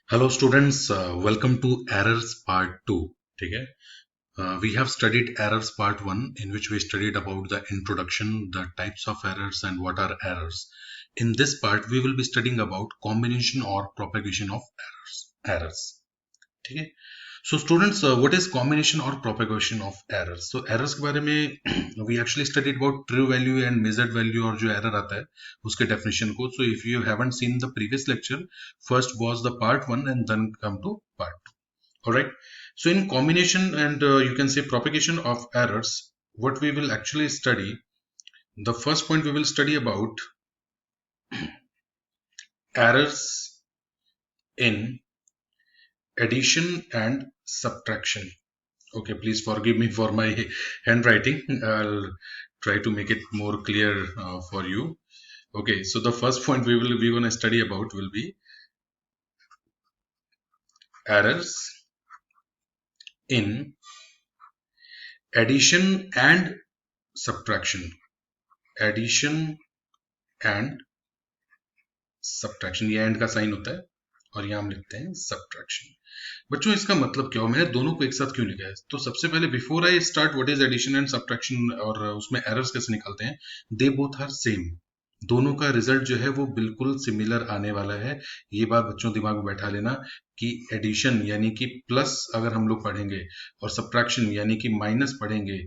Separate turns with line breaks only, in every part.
Hello students, welcome to errors part 2. ठीक है. We have studied errors part 1 in which we studied about the introduction, the types of errors and what are errors. In this part we will be studying about combination or propagation of errors. ठीक है. So students, what is combination or propagation of errors? So errors के बारे में we actually studied about true value and measured value और जो error आता है उसके definition को. So if you haven't seen the previous lecture, first was the part 1 and then come to part 2. Alright. So in combination and you can say propagation of errors, what we will actually study, the first point we will study about errors in addition and subtraction. Okay, please forgive me for my handwriting. I'll try to make it more clear for you. Okay, so the first point we're going to study about will be errors in addition and subtraction. Addition and subtraction, ये and का sign होता है और यहाँ हम लिखते हैं subtraction. बच्चों इसका मतलब क्या हो, मैंने दोनों को एक साथ क्यों लिखा है? तो सबसे पहले before I start what is addition and subtraction और उसमें एरर्स कैसे निकालते हैं, दे बोथ आर सेम. दोनों का रिजल्ट जो है वो बिल्कुल सिमिलर आने वाला है. ये बात बच्चों दिमाग में बैठा लेना कि एडिशन यानी कि प्लस अगर हम लोग पढ़ेंगे और सब्ट्रैक्शन यानी कि माइनस पढ़ेंगे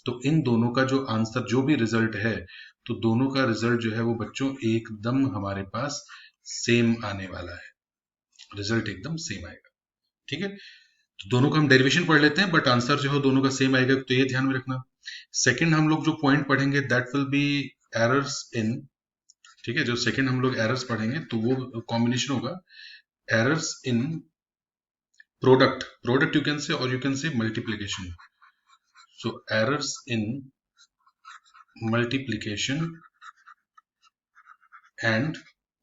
तो इन दोनों का जो आंसर जो भी रिजल्ट है तो दोनों का रिजल्ट जो है वो बच्चों एकदम हमारे पास सेम आने वाला है. रिजल्ट एकदम सेम आएगा. ठीक है. तो दोनों का हम डेरिवेशन पढ़ लेते हैं बट आंसर जो है दोनों का सेम आएगा, तो ये ध्यान में रखना. सेकंड हम लोग जो पॉइंट पढ़ेंगे that will B errors in. ठीक है, जो सेकंड हम लोग एरर्स पढ़ेंगे तो वो कॉम्बिनेशन होगा errors in product you can say, और you can say multiplication. So errors in multiplication and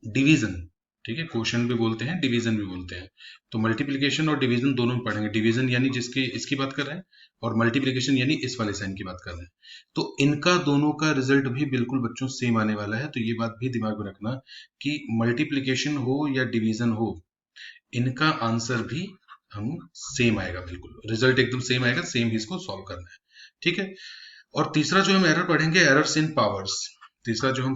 division. ठीक है, क्वेश्चन भी बोलते हैं, डिवीजन भी बोलते हैं. तो मल्टीप्लिकेशन और डिवीजन दोनों में पढ़ेंगे. डिवीजन यानी जिसकी इसकी बात कर रहे हैं और मल्टीप्लिकेशन यानी इस वाले साइन की बात कर रहे हैं. तो इनका दोनों का रिजल्ट भी बिल्कुल बच्चों सेम आने वाला है. तो ये बात भी दिमाग में रखना कि मल्टीप्लिकेशन हो या डिवीजन हो, इनका आंसर भी हम सेम आएगा, बिल्कुल रिजल्ट एकदम सेम आएगा. सेम ही इसको सॉल्व करना है. ठीक है. और तीसरा जो हम एरर पढ़ेंगे एरर्स इन पावर्स. तीसरा जो हम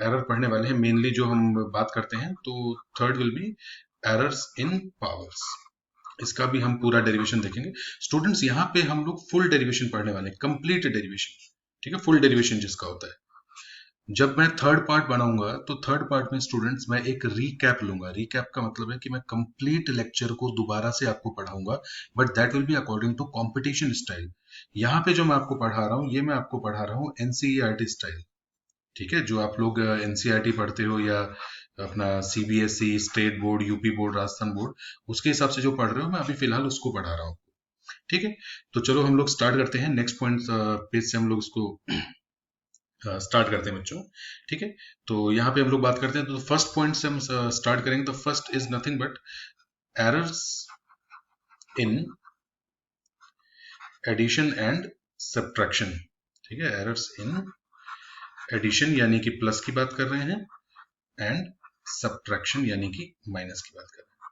एरर पढ़ने वाले हैं मेनली जो हम बात करते हैं, तो third will be errors in powers. इसका भी हम पूरा डेरिवेशन देखेंगे. स्टूडेंट्स यहाँ पे हम लोग फुल डेरिवेशन पढ़ने वाले हैं, कंप्लीट डेरिवेशन. ठीक है, फुल डेरिवेशन जिसका होता है. जब मैं थर्ड पार्ट बनाऊंगा तो थर्ड पार्ट में स्टूडेंट्स मैं एक रीकैप लूंगा. रीकैप का मतलब है कि मैं कंप्लीट लेक्चर को दोबारा से आपको पढ़ाऊंगा, but that will be according to competition style. यहाँ पे जो मैं आपको पढ़ा रहा हूँ ये मैं आपको पढ़ा रहा हूँ एनसीईआरटी स्टाइल. ठीक है, जो आप लोग एनसीईआरटी पढ़ते हो या अपना CBSE, state board, UP board, Rajasthan board, उसके हिसाब से जो पढ़ रहे हो मैं अभी फिलहाल उसको पढ़ा रहा हूँ. ठीक है, तो चलो हम लोग स्टार्ट करते हैं. नेक्स्ट पॉइंट पेज से हम लोग इसको स्टार्ट करते हैं बच्चों. ठीक है, तो यहाँ पे हम लोग बात करते हैं. तो फर्स्ट पॉइंट से हम स्टार्ट करेंगे. तो first is nothing but errors in addition and subtraction. ठीक है, एरर्स इन एडिशन यानी कि प्लस की बात कर रहे हैं एंड सब्ट्रैक्शन यानी कि माइनस की बात कर रहे हैं.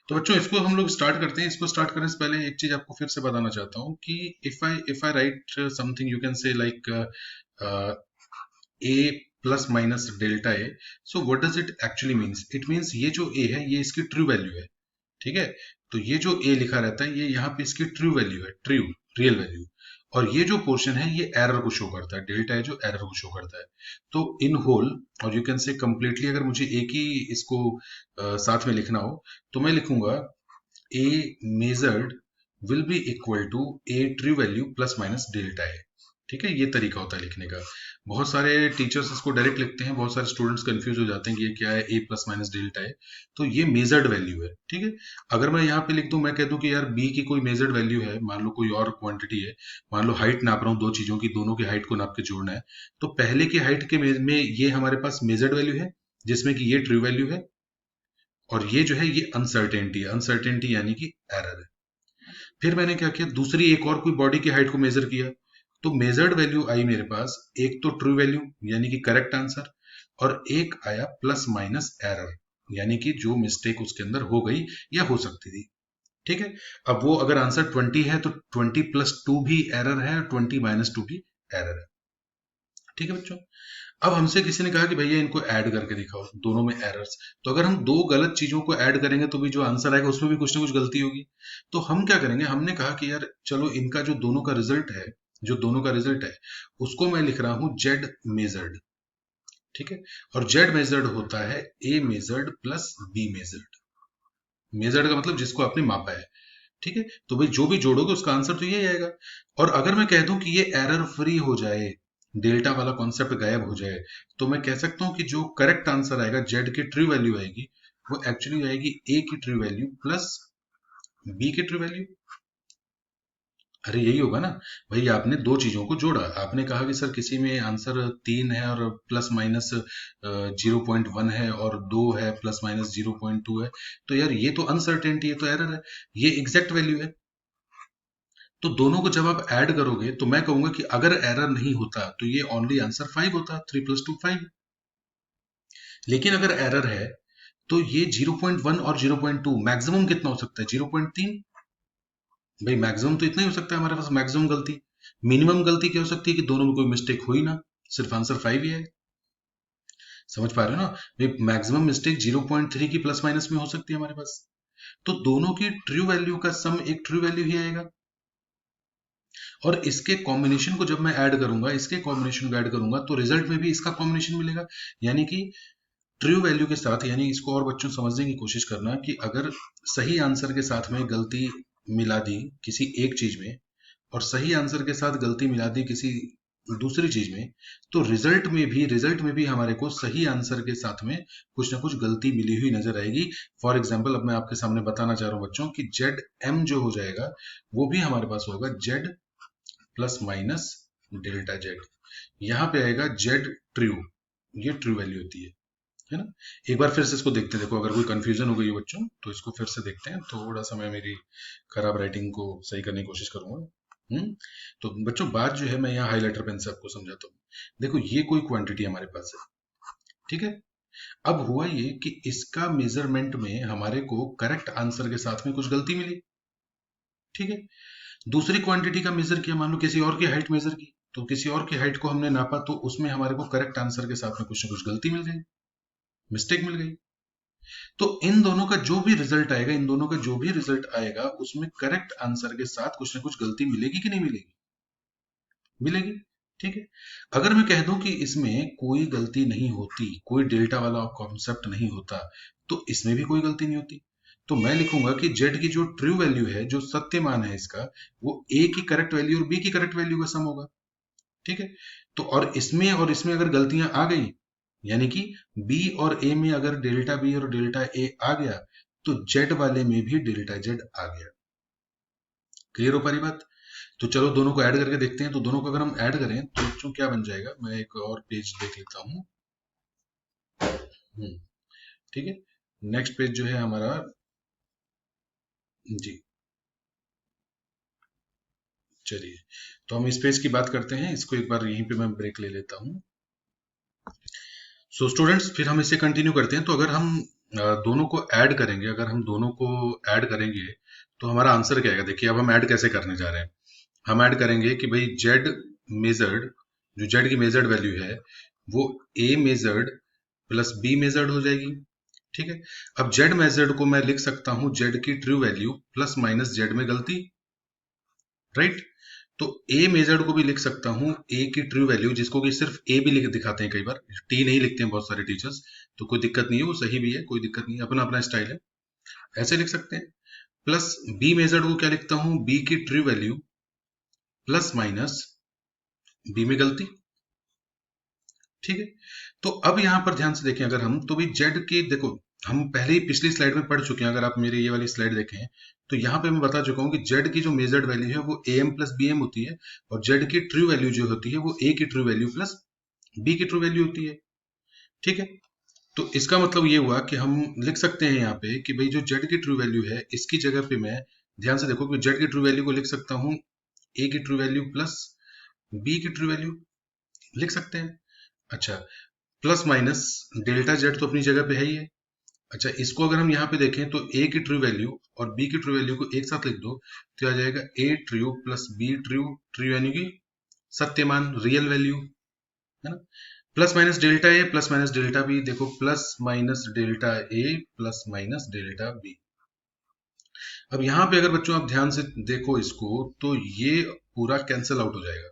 तो बच्चों इसको हम लोग स्टार्ट करते हैं. इसको स्टार्ट करने से पहले एक चीज आपको फिर से बताना चाहता हूं कि if I right something you can से like a plus minus delta A. So what does it actually means? It means ये जो a है ये इसकी ट्रू वैल्यू है. ठीक है, तो ये जो a लिखा रहता है ये यहाँ पे इसकी ट्रू वैल्यू है, ट्रू रियल वैल्यू. और ये जो पोर्शन है ये एरर को शो करता है, डेल्टा है जो एरर को शो करता है. तो इन होल और यू कैन से कंप्लीटली अगर मुझे एक ही इसको साथ में लिखना हो तो मैं लिखूंगा a measured will be equal to a true value plus minus delta है. ठीक है, ये तरीका होता है लिखने का. बहुत सारे टीचर्स इसको डायरेक्ट लिखते हैं, बहुत सारे स्टूडेंट्स कंफ्यूज हो जाते हैं कि ये क्या है, a प्लस माइनस डेल्टा है. तो ये मेजर्ड वैल्यू है. ठीक है, अगर मैं यहाँ पे लिख दूं, मैं कह दूं कि यार b की कोई मेजर्ड वैल्यू है, मान लो कोई और क्वांटिटी है, मान लो हाइट नाप रहा हूँ दो चीजों की, दोनों की हाइट को नाप के जोड़ना है. तो पहले की हाइट के में ये हमारे पास मेजर्ड वैल्यू है जिसमें कि ये ट्रू वैल्यू है, और ये जो है ये अनसर्टेनिटी है. अनसर्टेनिटी यानी कि एरर है. फिर मैंने क्या किया, दूसरी एक और कोई बॉडी की हाइट को मेजर किया. तो मेजर्ड वैल्यू आई मेरे पास, एक तो ट्रू वैल्यू यानी कि करेक्ट आंसर, और एक आया प्लस माइनस एरर यानी कि जो मिस्टेक उसके अंदर हो गई या हो सकती थी। ठीक है, अब वो अगर आंसर 20 है तो 20+2 भी एरर है और 20-2 भी एरर है। ठीक है बच्चों, अब हमसे किसी ने कहा कि भैया इनको ऐड करके दिखाओ, दोनों में एरर्स। तो अगर हम दो गलत चीजों को ऐड करेंगे तो भी जो आंसर आएगा उसमें भी कुछ ना कुछ गलती होगी। तो हम क्या करेंगे, हमने कहा कि यार चलो इनका जो दोनों का रिजल्ट है, जो दोनों का रिजल्ट है उसको मैं लिख रहा हूं जेड मेजर्ड। ठीक है, और जेड मेजर्ड होता है A measured plus B measured. Measured का मतलब जिसको आपने मापा है। ठीक है, तो भाई जो भी जोड़ोगे उसका आंसर तो यही आएगा। और अगर मैं कह दूं कि ये एरर फ्री हो जाए, डेल्टा वाला कॉन्सेप्ट गायब हो जाए, तो मैं कह सकता हूं कि जो करेक्ट आंसर आएगा, जेड की ट्रू वैल्यू आएगी, वो एक्चुअली आएगी ए की ट्रू वैल्यू प्लस बी की ट्रू वैल्यू। अरे यही होगा ना भाई, आपने दो चीजों को जोड़ा, आपने कहा कि सर किसी में आंसर 3 है और प्लस माइनस 0.1 है और 2 है प्लस माइनस 0.2 है, तो यार ये तो अनसर्टेनिटी है, तो एरर है। ये एग्जैक्ट वैल्यू है। तो दोनों को जब आप ऐड करोगे तो मैं कहूंगा कि अगर एरर नहीं होता तो ये ओनली आंसर 5 होता, 3+2 5। लेकिन अगर एरर है तो ये 0.1 और 0.2, मैक्सिमम कितना हो सकता है, 0.3। भाई मैक्सिमम तो इतना ही हो सकता है हमारे पास मैक्सिमम गलती। मिनिमम गलती क्या हो सकती है कि दोनों में कोई मिस्टेक हो ही ना, सिर्फ आंसर 5 ही है। समझ पा रहे हो ना भाई, मैक्सिमम मिस्टेक 0.3 की प्लस माइनस में हो सकती है हमारे पास। तो दोनों की ट्रू वैल्यू का सम एक ट्रू वैल्यू ही आएगा। और इसके कॉम्बिनेशन को जब मैं ऐड करूंगा, इसके कॉम्बिनेशन को ऐड करूंगा तो रिजल्ट में भी इसका कॉम्बिनेशन मिलेगा। यानी कि ट्रू वैल्यू के साथ, यानी इसको और बच्चों समझने की कोशिश करना कि अगर सही आंसर के साथ में गलती मिला दी किसी एक चीज में और सही आंसर के साथ गलती मिला दी किसी दूसरी चीज में, तो रिजल्ट में भी हमारे को सही आंसर के साथ में कुछ ना कुछ गलती मिली हुई नजर आएगी। फॉर एग्जाम्पल अब मैं आपके सामने बताना चाह रहा हूं बच्चों कि जेड एम जो हो जाएगा वो भी हमारे पास होगा Z plus minus delta Z. यहां पे आएगा जेड ट्रू, ये ट्रू वैल्यू होती है ना। एक बार फिर से इसको देखते हैं, देखो अगर कोई कंफ्यूजन हो गई है बच्चों तो इसको फिर से देखते हैं, थोड़ा सा मैं मेरी खराब राइटिंग को सही करने की कोशिश करूंगा। तो बच्चों बात जो है मैं यहाँ हाइलाइटर पेन से आपको समझाता हूँ। देखो ये कोई क्वांटिटी हमारे पास है, ठीक है। अब हुआ ये कि इसका मेजरमेंट में हमारे को करेक्ट आंसर के साथ में कुछ गलती मिली, ठीक है। दूसरी क्वांटिटी का मेजर किया, मान लो किसी और की हाइट मेजर की, तो किसी और की हाइट को हमने नापा तो उसमें हमारे को करेक्ट आंसर के साथ में कुछ ना कुछ गलती मिल गई, मिस्टेक मिल गई। तो इन दोनों का जो भी रिजल्ट आएगा, इन दोनों का जो भी रिजल्ट आएगा उसमें करेक्ट आंसर के साथ कुछ ना कुछ गलती मिलेगी कि नहीं मिलेगी, मिलेगी। ठीक है, अगर मैं कह दूं कि इसमें कोई गलती नहीं होती, कोई डेल्टा वाला कॉन्सेप्ट नहीं होता, तो इसमें भी कोई गलती नहीं होती। तो मैं लिखूंगा कि जेड की जो ट्रू वैल्यू है, जो सत्य मान है इसका, वो ए की करेक्ट वैल्यू और बी की करेक्ट वैल्यू का सम होगा। ठीक है, तो और इसमें अगर गलतियां आ गई, यानी कि बी और ए में अगर डेल्टा बी और डेल्टा ए आ गया, तो जेड वाले में भी डेल्टा जेड आ गया। क्लियर हो पारी बात। तो चलो दोनों को ऐड करके देखते हैं। तो दोनों को अगर हम ऐड करें तो बच्चों क्या बन जाएगा, मैं एक और पेज देख लेता हूँ। ठीक है, नेक्स्ट पेज जो है हमारा, जी चलिए, तो हम इस पेज की बात करते हैं। इसको एक बार यहीं पे मैं ब्रेक ले लेता हूँ। सो स्टूडेंट्स फिर हम इसे कंटिन्यू करते हैं। तो अगर हम दोनों को ऐड करेंगे, अगर हम दोनों को ऐड करेंगे तो हमारा आंसर क्या आएगा। देखिए अब हम ऐड कैसे करने जा रहे हैं। हम ऐड करेंगे कि भाई जेड मेजर्ड, जो जेड की मेजर्ड वैल्यू है वो ए मेजर्ड प्लस बी मेजर्ड हो जाएगी। ठीक है, अब जेड मेजर्ड को मैं लिख सकता हूं जेड की true value plus minus Z में गलती, राइट। तो ए मेजर्ड को भी लिख सकता हूं ए की ट्रू वैल्यू, जिसको कि सिर्फ ए भी लिख दिखाते हैं, कई बार टी नहीं लिखते हैं बहुत सारे टीचर्स, तो कोई दिक्कत नहीं है, वो सही भी है, कोई दिक्कत नहीं है, अपना अपना स्टाइल है, ऐसे लिख सकते हैं। प्लस बी मेजर्ड को क्या लिखता हूं, बी की true value plus minus B में गलती। ठीक है, तो अब यहां पर ध्यान से देखें अगर हम, तो भी जेड की देखो, हम पहले ही पिछली स्लाइड में पढ़ चुके हैं। अगर आप मेरी ये वाली स्लाइड देखें तो यहां पे मैं बता चुका हूं कि जेड की जो मेजर्ड वैल्यू है वो A M plus B M होती है, और जेड की ट्रू वैल्यू जो होती है वो ए की ट्रू वैल्यू प्लस बी की ट्रू वैल्यू होती है। ठीक है, तो इसका मतलब ये हुआ कि हम लिख सकते हैं यहाँ पे कि भाई जो जेड की ट्रू वैल्यू है इसकी जगह पे मैं, ध्यान से देखो कि जेड की ट्रू वैल्यू को लिख सकता हूँ ए की ट्रू वैल्यू प्लस बी की ट्रू वैल्यू, लिख सकते हैं। अच्छा, प्लस माइनस डेल्टा जेड तो अपनी जगह पे है ही है, अच्छा, इसको अगर हम यहाँ पे देखें तो a की ट्रू वैल्यू और b की ट्रू वैल्यू को एक साथ लिख दो तो आ जाएगा a true plus b true, true यानी कि सत्यमान, रियल वैल्यू, है ना। Plus minus delta A plus minus delta B, देखो plus minus delta A plus minus delta B. अब यहाँ पे अगर बच्चों आप ध्यान से देखो इसको तो ये पूरा कैंसिल आउट हो जाएगा,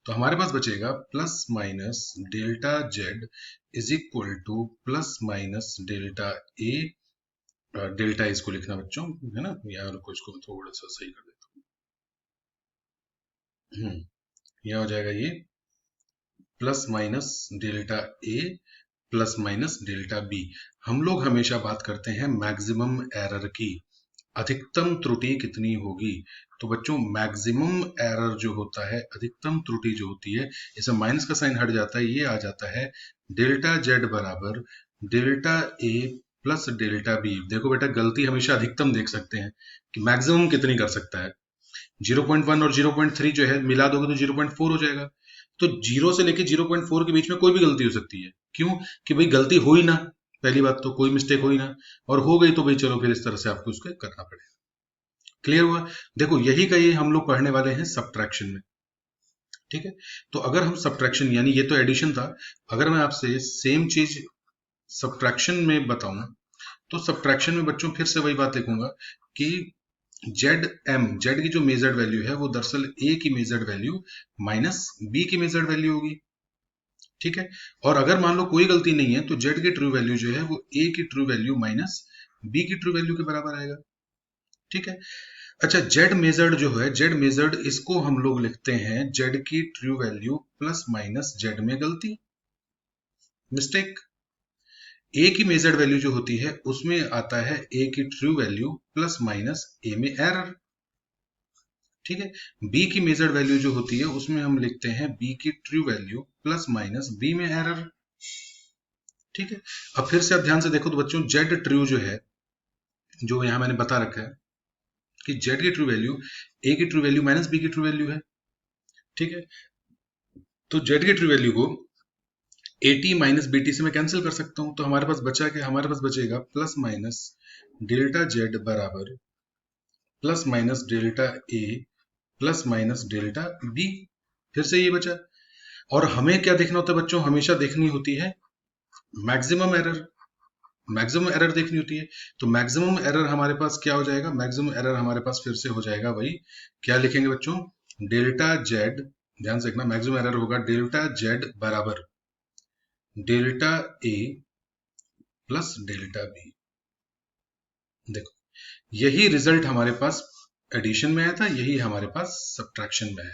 तो हमारे पास बचेगा plus minus delta Z is equal two plus minus delta A, delta इसको लिखना बच्चों, है ना, यहाँ रुको इसको मैं थोड़ा सा सही कर देता हूँ। यह हो जाएगा ये plus minus delta A plus minus delta B. हम लोग हमेशा बात करते हैं मैक्सिमम एरर की, अधिकतम त्रुटि कितनी होगी। तो बच्चों मैक्सिमम एरर जो होता है, अधिकतम त्रुटि जो होती है, इसमें माइनस का साइन हट जाता है, ये आ जाता है डेल्टा जेड बराबर delta A plus delta B. देखो बेटा, गलती हमेशा अधिकतम देख सकते हैं कि मैक्सिमम कितनी कर सकता है। 0.1 और 0.3 जो है मिला दोगे तो 0.4 हो जाएगा। तो 0 से लेके 0.4 के बीच में कोई भी गलती हो सकती है। क्यों? कि भाई गलती हो ही ना, पहली बात तो कोई मिस्टेक हो ही ना, और हो गई तो भाई चलो फिर इस तरह से आपको उसको करना पड़ेगा। क्लियर हुआ? देखो यही का ये हम लोग पढ़ने वाले हैं सब्ट्रैक्शन में, ठीक है। तो अगर हम सब्ट्रैक्शन, यानी ये तो एडिशन था, अगर मैं आपसे सेम चीज सब्ट्रैक्शन में बताऊं तो सब्ट्रैक्शन में बच्चों फिर से वही बात लिखूंगा कि जेड एम, जेड की जो मेजर्ड वैल्यू है वो दरअसल ए की मेजर्ड वैल्यू माइनस बी की मेजर्ड वैल्यू होगी, ठीक है। और अगर मान लो कोई गलती नहीं है तो जेड की ट्रू वैल्यू जो है वो ए की ट्रू वैल्यू माइनस बी की ट्रू वैल्यू के बराबर आएगा, ठीक है। अच्छा, जेड मेजर्ड जो है, जेड मेजर्ड इसको हम लोग लिखते हैं जेड की true value plus minus Z में गलती, मिस्टेक। ए की मेजर्ड वैल्यू जो होती है उसमें आता है ए की ट्रू वैल्यू प्लस माइनस ए में एरर, ठीक है। बी की मेजर्ड वैल्यू जो होती है उसमें हम लिखते हैं बी की true value plus minus B में एरर, ठीक है। अब फिर से आप ध्यान से देखो तो बच्चों जेड ट्रू जो है, जो यहां मैंने बता रखा है कि जेड की ट्रू वैल्यू ए की ट्रू वैल्यू माइनस बी की ट्रू वैल्यू है, ठीक है। तो जेड की ट्रू वैल्यू को एटी माइनस बीटी से मैं कैंसिल कर सकता हूं, तो हमारे पास बचा क्या, हमारे पास बचेगा प्लस माइनस डेल्टा जेड बराबर plus minus delta A plus minus delta B. फिर से ये बचा, और हमें क्या देखना होता है बच्चों, हमेशा देखनी होती है मैक्सिमम एरर, मैक्सिमम एरर देखनी होती है। तो मैक्सिमम एरर हमारे पास क्या हो जाएगा, मैक्सिमम एरर हमारे पास फिर से हो जाएगा वही, क्या लिखेंगे बच्चों, डेल्टा जेड, ध्यान से देखना, मैक्सिमम एरर होगा डेल्टा जेड बराबर delta A plus delta B. देखो यही रिजल्ट हमारे पास एडिशन में आया था, यही हमारे पास सब्ट्रैक्शन में है।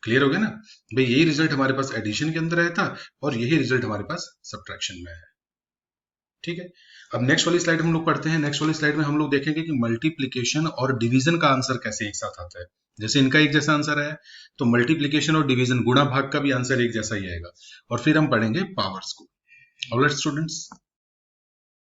क्लियर हो गया ना भाई, यही रिजल्ट हमारे पास एडिशन के अंदर आया था और यही रिजल्ट हमारे पास सब्ट्रैक्शन में है, ठीक है। अब नेक्स्ट वाली स्लाइड हम लोग पढ़ते हैं। नेक्स्ट वाली स्लाइड में हम लोग देखेंगे कि मल्टीप्लिकेशन और डिवीजन का आंसर कैसे एक साथ आता है। जैसे इनका एक जैसा आंसर है तो मल्टीप्लिकेशन और डिवीजन, गुणा भाग का भी आंसर एक जैसा ही आएगा, और फिर हम पढ़ेंगे पावर्स को। Alright students,